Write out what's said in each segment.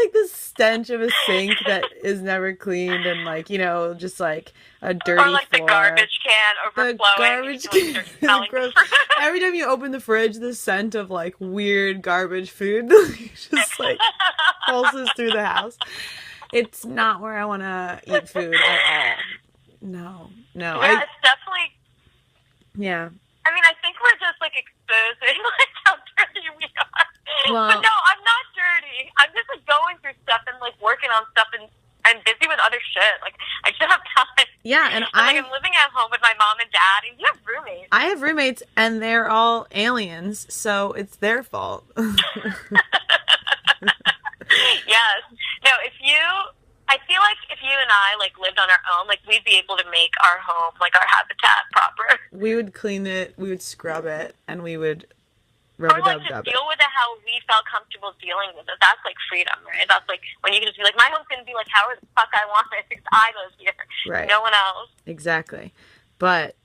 like the stench of a sink that is never cleaned and like, you know, just like a dirty Or like floor. the garbage can The overflowing. garbage And you can start smelling gross. fruit. Every time you open the fridge, the scent of like weird garbage food just like pulses through the house. It's not where I want to eat food at all. No. Yeah, it's definitely. Yeah. I mean, I think we're just like exposing like how dirty we are. Well, but no, I'm not dirty. I'm just like going through stuff and like working on stuff, and I'm busy with other shit. Like I just have time. Yeah, and like I'm living at home with my mom and dad, and you have roommates. I have roommates, and they're all aliens, so it's their fault. Yes. No, I feel like if you and I like lived on our own, like we'd be able to make our home, like our habitat proper. We would clean it, we would scrub it, and we would Or like just deal with it how we felt comfortable dealing with it. That's like freedom, right? That's like when you can just be like, my home's gonna be like however the fuck I want it because I live here. Right. No one else. Exactly. But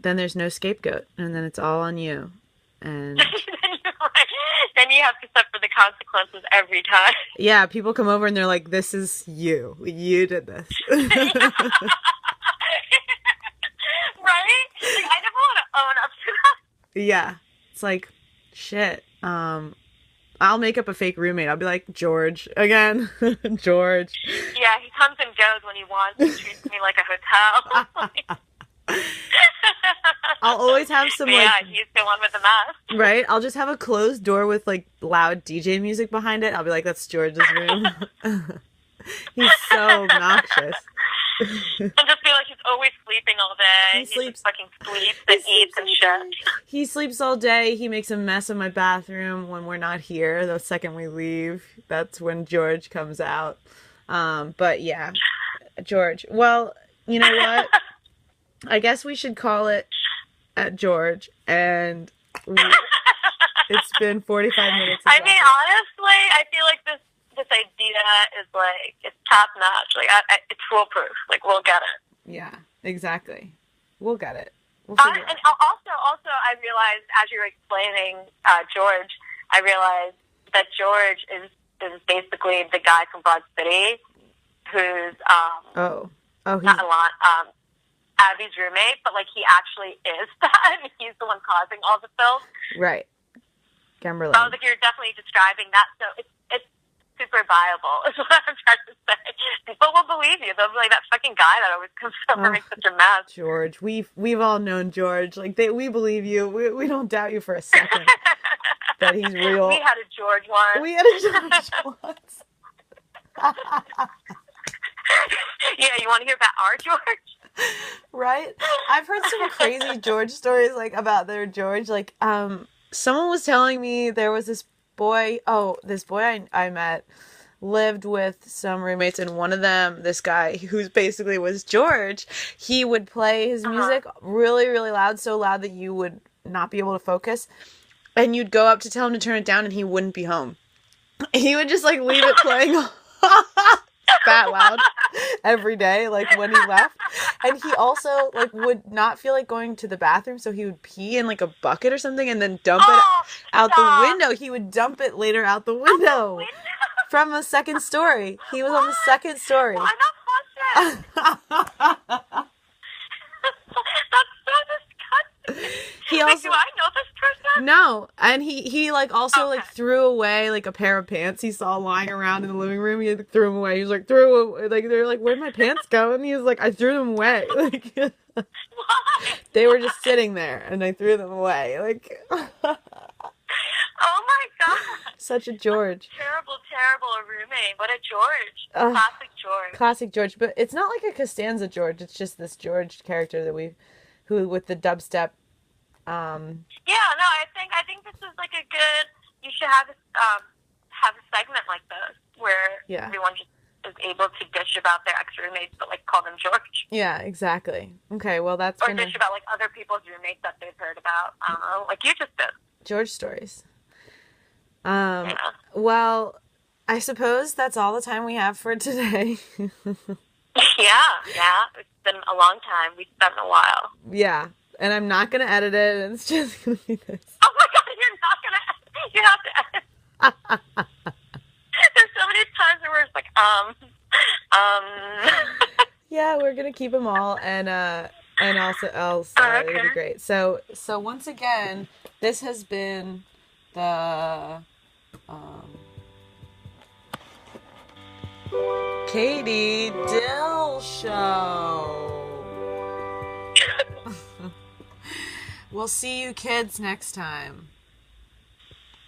then there's no scapegoat, and then it's all on you. And then you have to suffer the consequences every time. Yeah, people come over and they're like, this is you. You did this. Right? Like, I never want to own up to that. Yeah. It's like, shit. I'll make up a fake roommate. I'll be like, George. Again. George. Yeah, he comes and goes when he wants. He treats me like a hotel. I'll always have some yeah, he's the one with the mask. Right? I'll just have a closed door with like loud DJ music behind it. I'll be like, that's George's room. He's so obnoxious. And just be like, he's always sleeping all day. He just fucking sleeps and eats and shit. He sleeps all day. He makes a mess of my bathroom when we're not here. The second we leave, that's when George comes out. But yeah, George. Well, you know what? I guess we should call it at George, and it's been 45 minutes. I mean, honestly, I feel like this idea is like, it's top notch. Like, it's foolproof. Like, we'll get it. Yeah, exactly. We'll get it. And also, I realized as you were explaining George, I realized that George is basically the guy from Broad City who's not a lot. Abby's roommate, but like he actually is that. He's the one causing all the filth. Right. Kimberly. So I was like, you're definitely describing that. So it's super viable, is what I'm trying to say. People will believe you. They'll be like, that fucking guy that always comes over makes such a mess. George. We've all known George. Like we believe you. We don't doubt you for a second that he's real. We had a George once. Yeah, you want to hear about our George? Right? I've heard some crazy George stories, like, about their George. Like, someone was telling me there was this boy I met lived with some roommates, and one of them, this guy who's basically was George, he would play his music really, really loud, so loud that you would not be able to focus, and you'd go up to tell him to turn it down, and he wouldn't be home. He would just, like, leave it playing that loud every day, like when he left. And he also like would not feel like going to the bathroom, so he would pee in like a bucket or something and then dump it out the window. He would dump it later out the window from the second story. He was on the second story. Why not flush it? That's so disgusting. Do I know this person? No, and he like also like threw away like a pair of pants he saw lying around in the living room. He threw them away. He was like, they're like, where'd my pants go? And he was like, I threw them away. Like, why? They were just sitting there, and I threw them away. Like, oh my god, such a George. Terrible roommate. What a George. Classic George. But it's not like a Costanza George. It's just this George character that who with the dubstep. I think this is like a good. You should have a segment like this where everyone just is able to dish about their ex roommates, but like call them George. Yeah, exactly. Okay, well that's dish about like other people's roommates that they've heard about. I don't know, like you just did. George stories. Well, I suppose that's all the time we have for today. Yeah. It's been a long time. We spent a while. Yeah. And I'm not going to edit it. It's just going to be this. Oh my god, you're not going to edit. You have to edit. There's so Yeah, we're gonna keep them all, and also else it'll be okay. great. So once again, this has been the um, Katie Dill Show. We'll see you kids next time.